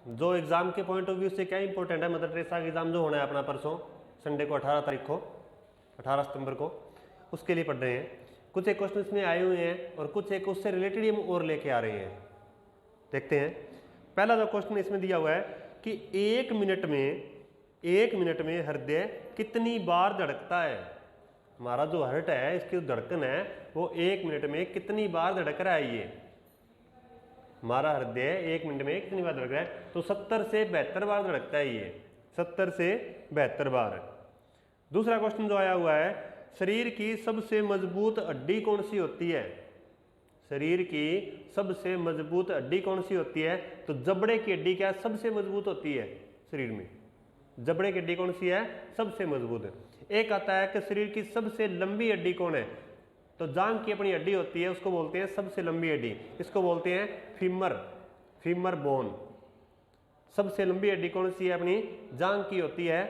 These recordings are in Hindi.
जो एग्जाम के पॉइंट ऑफ व्यू से क्या इंपॉर्टेंट है, मदर टेरेसा का एग्जाम जो होना है अपना परसों संडे को 18 तारीख को 18 सितंबर को, उसके लिए पढ़ रहे हैं। कुछ एक क्वेश्चन इसमें आए हुए हैं और कुछ एक उससे रिलेटेड हम और लेके आ रहे हैं। देखते हैं। पहला जो क्वेश्चन इसमें दिया हुआ है कि एक मिनट में हृदय कितनी बार धड़कता है। हमारा जो हार्ट है, इसकी धड़कन है वो 1 मिनट में कितनी बार धड़क रहा है। ये हमारा हृदय 1 मिनट में कितनी बार धड़क रहा है, तो 70 से 72 बार धड़कता है ये, 70 से 72 बार। दूसरा क्वेश्चन जो आया हुआ है, शरीर की सबसे मजबूत हड्डी कौन सी होती है। शरीर की सबसे मजबूत हड्डी कौन सी होती है, तो जबड़े की हड्डी क्या सबसे मजबूत होती है शरीर में। जबड़े की हड्डी कौन सी है, सबसे मजबूत। एक आता है कि शरीर की सबसे लंबी हड्डी कौन है, तो जांघ की अपनी हड्डी होती है, उसको बोलते हैं सबसे लंबी हड्डी, इसको बोलते हैं फीमर बोन। सबसे लंबी हड्डी कौन सी है, अपनी जांघ की होती है,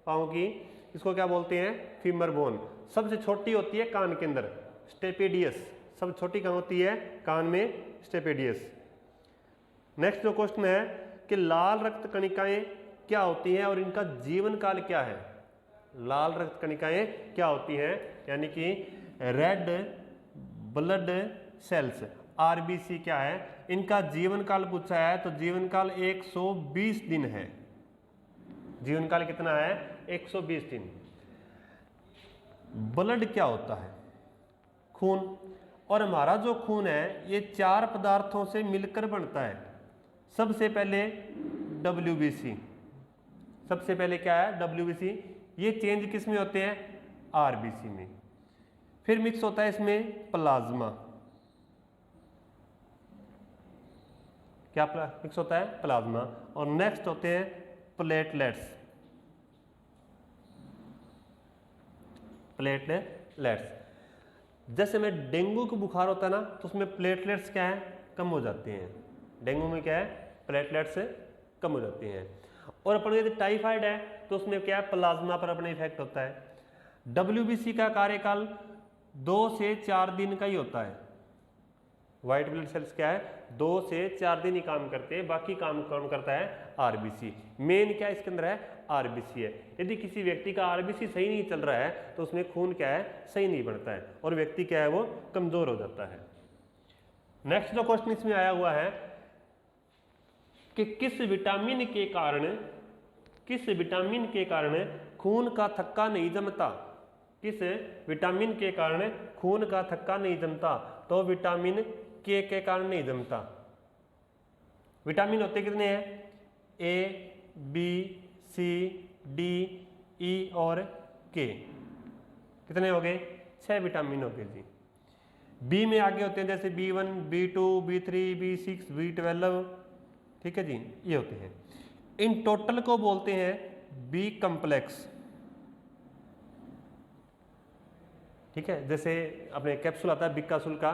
पांव की, इसको क्या बोलते हैं, फीमर बोन। सबसे छोटी होती है कान के अंदर, स्टेपेडियस। सब छोटी कहाँ होती है, कान में, स्टेपेडियस। नेक्स्ट जो क्वेश्चन है कि लाल रक्त कणिकाएं क्या होती हैं और इनका जीवन काल क्या है। लाल रक्त कणिकाएं क्या होती हैं, यानी कि रेड ब्लड सेल्स, आरबीसी क्या है, इनका जीवन काल पूछा है, तो जीवन काल 120 दिन है। जीवन काल कितना है, 120 दिन। ब्लड क्या होता है, खून। और हमारा जो खून है ये 4 पदार्थों से मिलकर बनता है। सबसे पहले WBC, सबसे पहले क्या है, WBC। ये चेंज किस में होते हैं, RBC में। फिर मिक्स होता है इसमें प्लाज्मा, क्या मिक्स होता है, प्लाज्मा। और नेक्स्ट होते हैं प्लेटलेट्स, जैसे में डेंगू का बुखार होता है ना, तो उसमें प्लेटलेट्स क्या है, कम हो जाते हैं। डेंगू में क्या है, प्लेटलेट्स कम हो जाते हैं। और अपन यदि टाइफाइड है तो उसमें क्या है, प्लाज्मा पर अपने इफेक्ट होता है। WBC का कार्यकाल 2 से 4 दिन का ही होता है। व्हाइट ब्लड सेल्स क्या है, 2 से 4 दिन ही काम करते हैं, बाकी काम कौन करता है, RBC। मेन क्या इसके अंदर है, RBC है। यदि किसी व्यक्ति का RBC सही नहीं चल रहा है तो उसमें खून क्या है, सही नहीं बनता है और व्यक्ति क्या है, वो कमजोर हो जाता है। नेक्स्ट जो क्वेश्चन इसमें आया हुआ है कि किस विटामिन के कारण खून का थक्का नहीं जमता। किस विटामिन के कारण खून का थक्का नहीं जमता, तो विटामिन के कारण नहीं जमता। विटामिन होते कितने हैं, A, B, C, D, E और K। कितने हो गए, 6 विटामिन हो गए जी। बी में आगे होते हैं जैसे B1, B2, B3, B6, B12, ठीक है जी, ये होते हैं। इन टोटल को बोलते हैं बी कम्प्लेक्स, ठीक है। जैसे अपने कैप्सूल आता है बिकासुल का,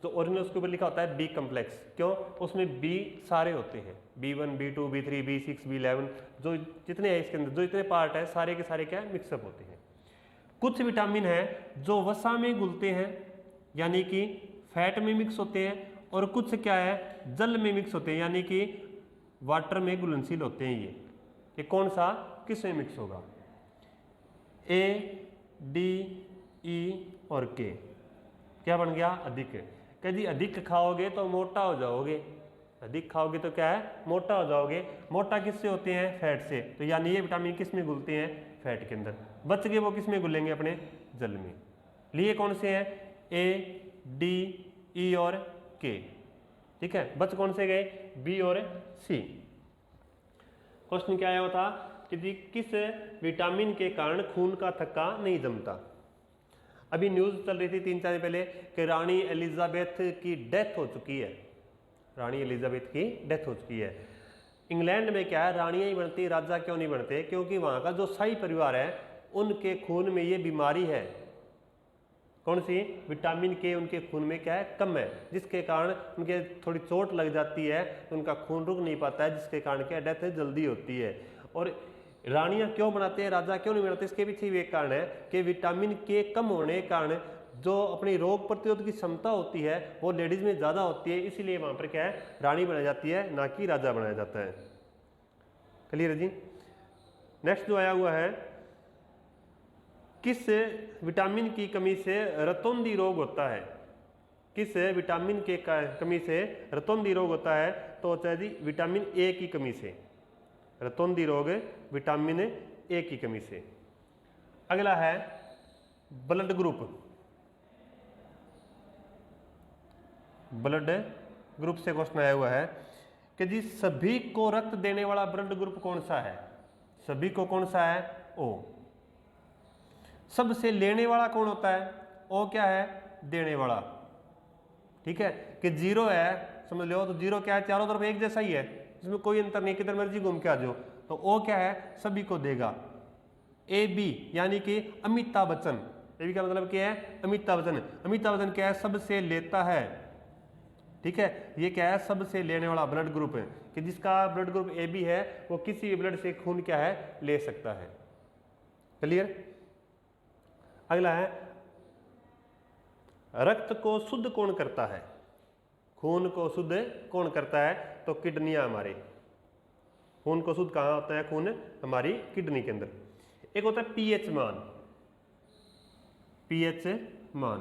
तो ओरिजिनल उसके ऊपर लिखा होता है बी कम्प्लेक्स, क्यों, उसमें बी सारे होते हैं, B1, B2, B3, B6, B11, जो जितने हैं इसके अंदर, जो इतने पार्ट है सारे के सारे क्या मिक्सअप होते हैं। कुछ विटामिन है जो वसा में घुलते हैं, यानी कि फैट में मिक्स होते हैं, और कुछ क्या है, जल में मिक्स होते हैं, यानी कि वाटर में घुलनशील होते हैं। ये कौन सा, किस में मिक्स होगा, A, D, E और K। क्या बन गया, अधिक। क्या जी, अधिक खाओगे तो मोटा हो जाओगे, अधिक खाओगे तो क्या है, मोटा हो जाओगे। मोटा किससे होते हैं, फैट से, तो यानी ये विटामिन किस में घुलते हैं, फैट के अंदर। बच गए वो किस में घुलेंगे, अपने जल में। लिए कौन से हैं, A, D, E और K, ठीक है। बच कौन से गए, B और C। क्वेश्चन क्या आया था कि जी किस विटामिन के कारण खून का थक्का नहीं जमता। अभी न्यूज़ चल रही थी 3-4 दिन पहले कि रानी एलिजाबेथ की डेथ हो चुकी है। रानी एलिजाबेथ की डेथ हो चुकी है। इंग्लैंड में क्या है, रानियां ही बनती, राजा क्यों नहीं बनते, क्योंकि वहां का जो शाही परिवार है उनके खून में ये बीमारी है। कौन सी, विटामिन के उनके खून में क्या है, कम है, जिसके कारण उनके थोड़ी चोट लग जाती है तो उनका खून रुक नहीं पाता है, जिसके कारण क्या डेथ जल्दी होती है। और रानियां क्यों बनाते हैं, राजा क्यों नहीं बनाते, इसके पीछे भी एक कारण है कि विटामिन के कम होने के कारण जो अपनी रोग प्रतिरोध की क्षमता होती है वो लेडीज में ज़्यादा होती है, इसीलिए वहाँ पर क्या है, रानी बनाई जाती है, ना कि राजा बनाया जाता है। क्लियर है जी। नेक्स्ट जो आया हुआ है, किस विटामिन की कमी से रतौंधी रोग होता है? किस विटामिन के कमी से रतौंधी रोग होता है? तो होता है जी विटामिन ए की कमी से। रतौंधी रोग विटामिन ए की कमी से। अगला है ब्लड ग्रुप। ब्लड ग्रुप से क्वेश्चन आया हुआ है कि जी सभी को रक्त देने वाला ब्लड ग्रुप कौन सा है? सभी को कौन सा है? ओ। सबसे लेने वाला कौन होता है? ओ क्या है? देने वाला। ठीक है कि जीरो है, समझ लो, तो जीरो क्या है? चारों तरफ एक जैसा ही है, इसमें कोई अंतर नहीं, किधर मर्जी घूम के आ जाओ। तो ओ क्या है? सभी को देगा। ए बी यानी कि अमिताभ बच्चन। ए बी का मतलब क्या है? अमिताभ बच्चन। अमिताभ बच्चन क्या है? सबसे लेता है। ठीक है, ये क्या है? सबसे लेने वाला ब्लड ग्रुप है कि जिसका ब्लड ग्रुप ए बी है वो किसी भी ब्लड से खून क्या है? ले सकता है। क्लियर। अगला है रक्त को शुद्ध कौन करता है? खून को शुद्ध कौन करता है? तो किडनियां हमारे। खून को शुद्ध कहाँ होता है? खून हमारी किडनी के अंदर। एक होता है पीएच मान। पीएच मान,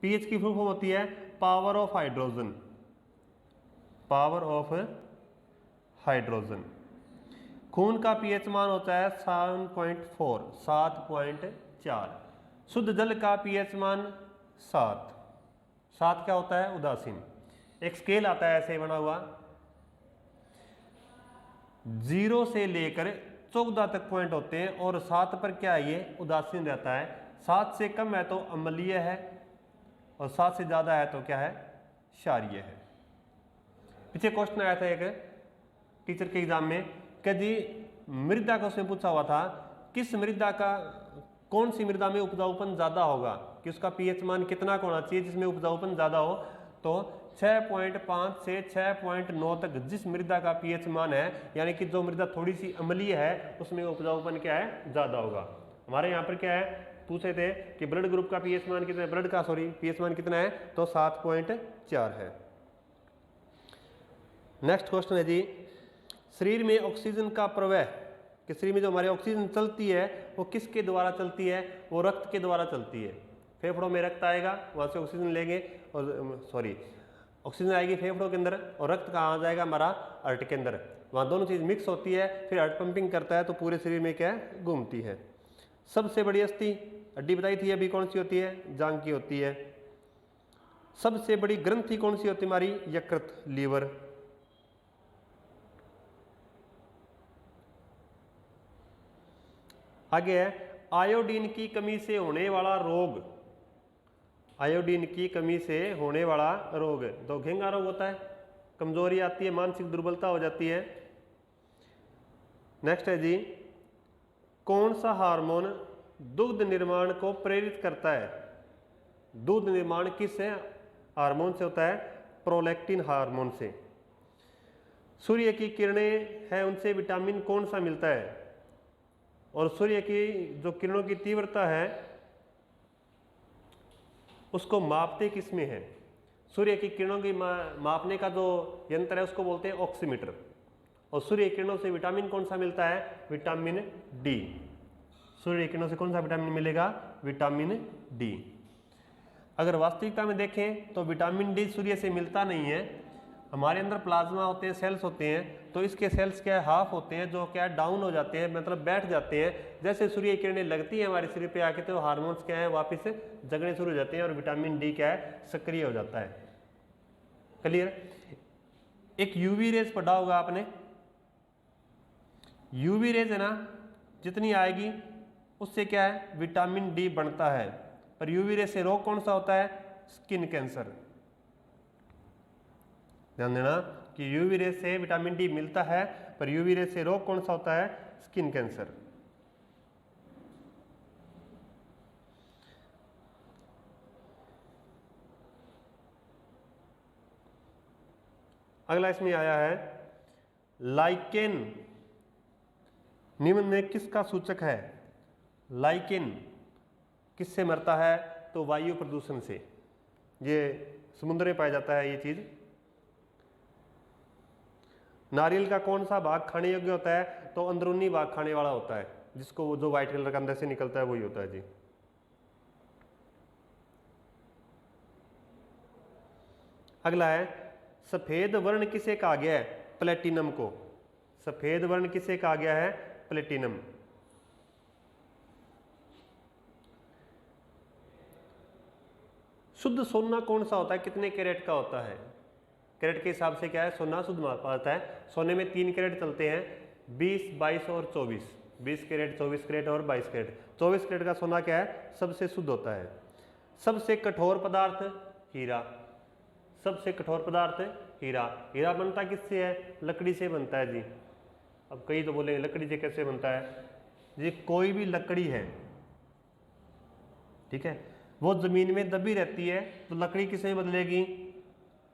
पीएच की फुल फॉर्म होती है power of hydrogen. Power of hydrogen. खून का पीएच मान होता है 7.4, 7.4। शुद्ध जल का पीएच मान 7। 7 क्या होता है? उदासीन। एक स्केल आता है ऐसे बना हुआ, 0 से लेकर 14 तक पॉइंट होते हैं और 7 पर क्या है? ये उदासीन रहता है। 7 से कम है तो अम्लीय है और 7 से ज्यादा है तो क्या है? क्षारीय है। पीछे क्वेश्चन आया था एक टीचर के एग्जाम में कि जी मृदा का उसमें पूछा हुआ था, किस मृदा का, कौन सी मृदा में उपजाऊपन ज्यादा होगा, कि उसका पीएच मान कितना का होना चाहिए जिसमें उपजाऊपन ज्यादा हो? तो 6.5 से 6.9 तक जिस मृदा का पीएच मान है, यानी कि जो मृदा थोड़ी सी अम्लीय है उसमें उपजाऊपन क्या है? ज्यादा होगा। हमारे यहाँ पर क्या है? पूछे थे कि ब्लड ग्रुप का पीएच मान कितना है? ब्लड का पीएच मान कितना है? तो 7.4 है। नेक्स्ट क्वेश्चन है जी, शरीर में ऑक्सीजन का प्रवाह, कि शरीर में जो हमारी ऑक्सीजन चलती है वो किसके द्वारा चलती है? वो रक्त के द्वारा चलती है। फेफड़ों में रक्त आएगा, वहाँ से ऑक्सीजन लेंगे और ऑक्सीजन आएगी फेफड़ों के अंदर और रक्त कहाँ आ जाएगा? हमारा हार्ट के अंदर। वहाँ दोनों चीज़ मिक्स होती है, फिर हार्ट पंपिंग करता है तो पूरे शरीर में क्या है? घूमती है। सबसे बड़ी अस्थि हड्डी बताई थी अभी, कौन सी होती है? जांग की होती है। सबसे बड़ी ग्रंथि कौन सी होती है हमारी? यकृत, लीवर। आगे है आयोडीन की कमी से होने वाला रोग। आयोडीन की कमी से होने वाला रोग तो घेंगा रोग होता है, कमजोरी आती है, मानसिक दुर्बलता हो जाती है। नेक्स्ट है जी, कौन सा हार्मोन दुग्ध निर्माण को प्रेरित करता है? दुग्ध निर्माण किस हार्मोन से होता है? प्रोलैक्टिन हार्मोन से। सूर्य की किरणें हैं उनसे विटामिन कौन सा मिलता है? और सूर्य की जो किरणों की तीव्रता है उसको मापते किस में है? सूर्य की किरणों की मापने का जो यंत्र है उसको बोलते हैं ऑक्सीमीटर। और सूर्य किरणों से विटामिन कौन सा मिलता है? Vitamin D. सूर्य किरणों से कौन सा विटामिन मिलेगा? Vitamin D. अगर वास्तविकता में देखें तो विटामिन डी सूर्य से मिलता नहीं है। हमारे अंदर प्लाज्मा होते हैं, सेल्स होते हैं, तो इसके सेल्स क्या है? हाफ होते हैं, जो क्या है? डाउन हो जाते हैं, मतलब बैठ जाते हैं। जैसे सूर्य किरणें लगती हैं हमारे शरीर पे आके तो हार्मोन्स क्या है? वापस जगने शुरू हो जाते हैं और विटामिन डी क्या है? सक्रिय हो जाता है। क्लियर। एक यूवी रेज पढ़ा होगा आपने। यूवी रेज है ना, जितनी आएगी उससे क्या है? विटामिन डी बनता है। पर यूवी रेज से रोग कौन सा होता है? Skin cancer. ध्यान देना कि यूवी रे से विटामिन डी मिलता है, पर यूवी रे से रोग कौन सा होता है? Skin cancer. अगला इसमें आया है लाइकेन निम्न में किसका सूचक है? लाइकेन किससे मरता है? तो वायु प्रदूषण से। ये समुद्र में पाया जाता है ये चीज। नारियल का कौन सा भाग खाने योग्य होता है? तो अंदरूनी भाग खाने वाला होता है, जिसको जो व्हाइट कलर का अंदर से निकलता है वही होता है जी। अगला है सफेद वर्ण किसे कहा गया है? प्लेटिनम को। सफेद वर्ण किसे कहा गया है? प्लेटिनम। शुद्ध सोना कौन सा होता है? कितने कैरेट का होता है? कैरेट के हिसाब से क्या है? सोना शुद्ध मापा जाता है। सोने में 3 कैरेट चलते हैं, 20, 22 और 24। 20 कैरेट, 24 कैरेट और 22 कैरेट। 24 कैरेट का सोना क्या है? सबसे शुद्ध होता है। सबसे कठोर पदार्थ हीरा। सबसे कठोर पदार्थ हीरा। हीरा बनता किससे है? लकड़ी से बनता है जी। अब कई तो बोलेंगे लकड़ी से कैसे बनता है जी? कोई भी लकड़ी है, ठीक है, वो जमीन में दबी रहती है तो लकड़ी किसे बदलेगी?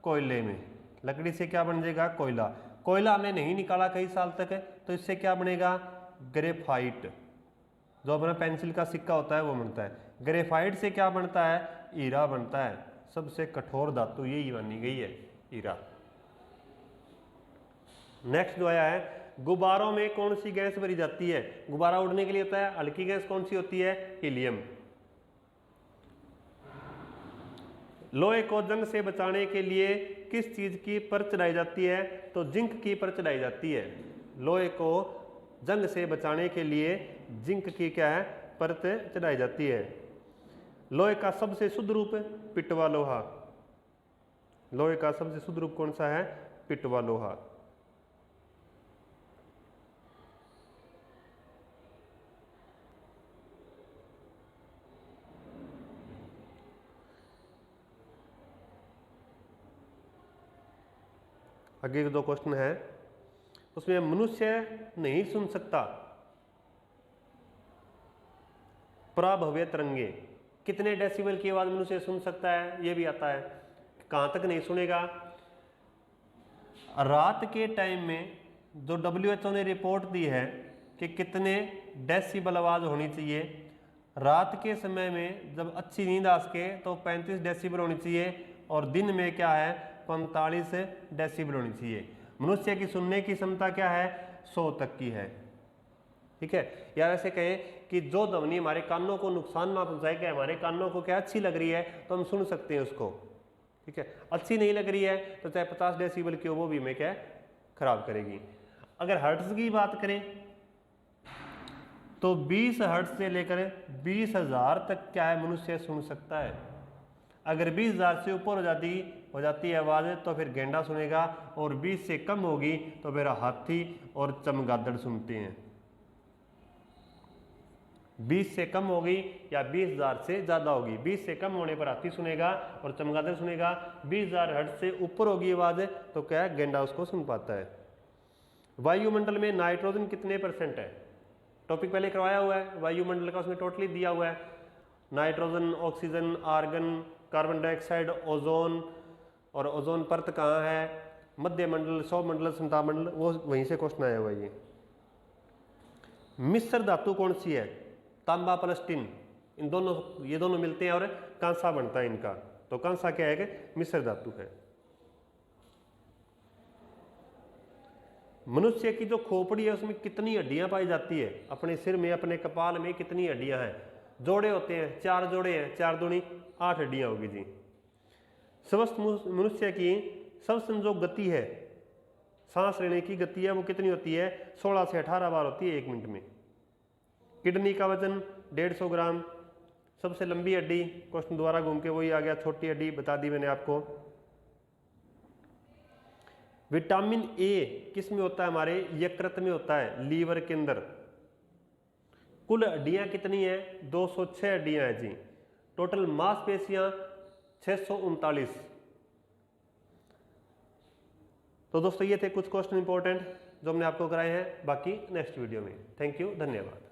कोयले में। लकड़ी से क्या बन जाएगा? कोयला। कोयला हमने नहीं निकाला कई साल तक, तो इससे क्या बनेगा? ग्रेफाइट। जो अपना पेंसिल का सिक्का होता है वो बनता है। ग्रेफाइट से क्या बनता है? हीरा बनता है। सबसे कठोर धातु यही मानी गई है, हीरा। नेक्स्ट जो आया है, गुब्बारों में कौन सी गैस भरी जाती है? गुब्बारा उड़ने के लिए होता है हल्की गैस, कौन सी होती है? हीलियम। लोहे को जंग से बचाने के लिए किस चीज की परत चढ़ाई जाती है? तो जिंक की परत चढ़ाई जाती है। लोहे को जंग से बचाने के लिए जिंक की क्या है? परत चढ़ाई जाती है। लोहे का सबसे शुद्ध रूप पिटवा लोहा। लोहे का सबसे शुद्ध रूप कौन सा है? पिटवा लोहा। आगे के 2 क्वेश्चन है, उसमें मनुष्य नहीं सुन सकता प्रभव्य तरंगे। कितने डेसिबल की आवाज मनुष्य सुन सकता है? ये भी आता है। कहां तक नहीं सुनेगा? रात के टाइम में जो WHO ने रिपोर्ट दी है कि कितने डेसिबल आवाज होनी चाहिए, रात के समय में जब अच्छी नींद आ सके तो 35 डेसिबल होनी चाहिए, और दिन में क्या है? 45 डेसिबल होनी चाहिए। मनुष्य की सुनने की क्षमता क्या है? 100 तक की है, ठीक है। या ऐसे कहें कि जो ध्वनि हमारे कानों को नुकसान ना पहुंचाए, कि हमारे कानों को क्या अच्छी लग रही है तो हम सुन सकते हैं उसको, ठीक है। अच्छी नहीं लग रही है तो चाहे 50 डेसिबल की हो, वो भी हमें क्या खराब करेगी। अगर हर्ट्ज की बात करें तो 20 हर्ट्ज से लेकर 20,000 तक क्या है मनुष्य सुन सकता है। अगर 20,000 से ऊपर हो जाती है आवाज तो फिर गेंडा सुनेगा, और 20 से कम होगी तो फिर हाथी और चमगादड़ सुनते हैं। 20 से कम होगी या 20,000 से ज्यादा होगी। 20 से कम होने पर हाथी सुनेगा और चमगादड़ सुनेगा। 20,000 हर्ट्ज से ऊपर होगी आवाज तो क्या है? गेंडा उसको सुन पाता है। वायुमंडल में नाइट्रोजन कितने % है? टॉपिक पहले करवाया हुआ है वायुमंडल का, उसमें टोटली दिया हुआ है। Nitrogen, oxygen, argon, carbon dioxide, ozone, और ओजोन परत कहाँ है? मध्य मंडल, सौमंडल, समतामंडल, वो वहीं से क्वेश्चन आया हुआ है। ये मिश्र धातु कौन सी है? तांबा प्लस टिन, इन दोनों, ये दोनों मिलते हैं और कांसा बनता है इनका। तो कांसा क्या है? कि मिश्र धातु है। मनुष्य की जो खोपड़ी है उसमें कितनी हड्डियां पाई जाती है? अपने सिर में, अपने कपाल में कितनी हड्डियां हैं? जोड़े होते हैं, 4 जोड़े हैं, 4 दूनी 8 हड्डियां होगी जी। स्वस्थ मनुष्य की सबसे जो गति है, सांस लेने की गति है, वो कितनी होती है? 16 से 18 बार होती है 1 मिनट में। किडनी का वजन 150 ग्राम। सबसे लंबी हड्डी, क्वेश्चन दोबारा घूम के वही आ गया, छोटी हड्डी बता दी मैंने आपको। विटामिन ए किस में होता है? हमारे यकृत में होता है, लीवर के अंदर। कुल हड्डियां कितनी है? 206 हड्डियां हैं जी। टोटल मांसपेशियां 639। तो दोस्तों ये थे कुछ क्वेश्चन इंपॉर्टेंट जो हमने आपको कराए हैं, बाकी नेक्स्ट वीडियो में। थैंक यू, धन्यवाद।